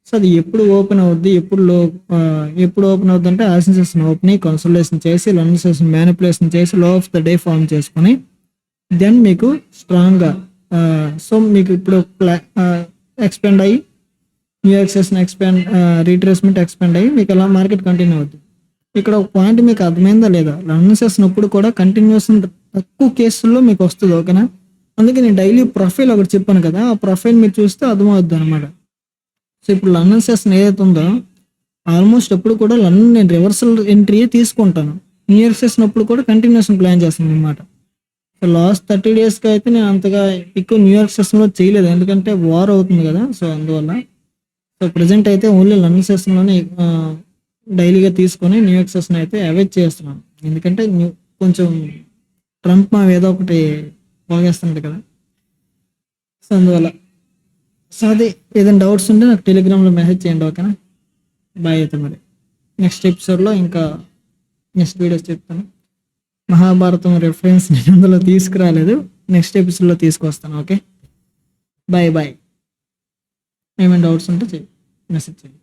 సో అది ఎప్పుడు ఓపెన్ అవుద్ది, ఎప్పుడు ఓపెన్ అవుద్ది అంటే ఆసిన్ సెషన్ ఓపెన్ అయ్యి కన్సల్టేషన్ చేసి లండన్ సెషన్ మ్యానిపులేషన్ చేసి లో ఆఫ్ ద డే ఫామ్ చేసుకొని దెన్ మీకు స్ట్రాంగ్గా సో మీకు ఇప్పుడు ఎక్స్పెండ్ అయ్యి న్యూయార్క్ సెషన్ రీట్రేస్మెంట్ ఎక్స్పెండ్ అయ్యి మీకు అలా మార్కెట్ కంటిన్యూ అవుద్ది. ఇక్కడ ఒక పాయింట్ మీకు అర్థమైందా లేదా, లండన్ సెషన్ అప్పుడు కూడా కంటిన్యూషన్ తక్కువ కేసుల్లో మీకు వస్తుంది. ఓకేనా? అందుకే నేను డైలీ ప్రొఫైల్ ఒకటి చెప్పాను కదా, ఆ ప్రొఫైల్ మీరు చూస్తే అర్థమవుద్ది అనమాట. సో ఇప్పుడు లండన్ సెషన్ ఏదైతే ఉందో ఆల్మోస్ట్ ఎప్పుడు కూడా లండన్ నేను రివర్సల్ ఎంట్రీయే తీసుకుంటాను. న్యూయార్క్ సెషన్ అప్పుడు కూడా కంటిన్యూషన్ ప్లాన్ చేస్తాను అనమాట. లాస్ట్ 30 డేస్కి అయితే నేను అంతగా ఎక్కువ న్యూయార్క్ సెషన్లో చేయలేదు, ఎందుకంటే వార్ అవుతుంది కదా, సో అందువల్ల. సో ప్రజెంట్ అయితే ఓన్లీ లండన్ సెషన్లోనే డైలీగా తీసుకొని న్యూయార్క్ సెషన్ అయితే అవాయిడ్ చేస్తున్నాను, ఎందుకంటే కొంచెం ట్రంప్ మా ఏదో ఒకటి పోగేస్తున్నాడు కదా, సో అందువల్ల. సో అది ఏదైనా డౌట్స్ ఉంటే నాకు టెలిగ్రామ్లో మెసేజ్ చేయండి, ఓకేనా. బాయ్ అయితే మరి. నెక్స్ట్ ఎపిసోడ్లో ఇంకా నెక్స్ట్ వీడియోస్ చెప్తాను. మహాభారతం రెఫరెన్స్ నేను అందులో తీసుకురాలేదు, నెక్స్ట్ ఎపిసోడ్లో తీసుకొస్తాను, ఓకే. Bye bye. ఏమైనా డౌట్స్ ఉంటే మెసేజ్ చేయండి.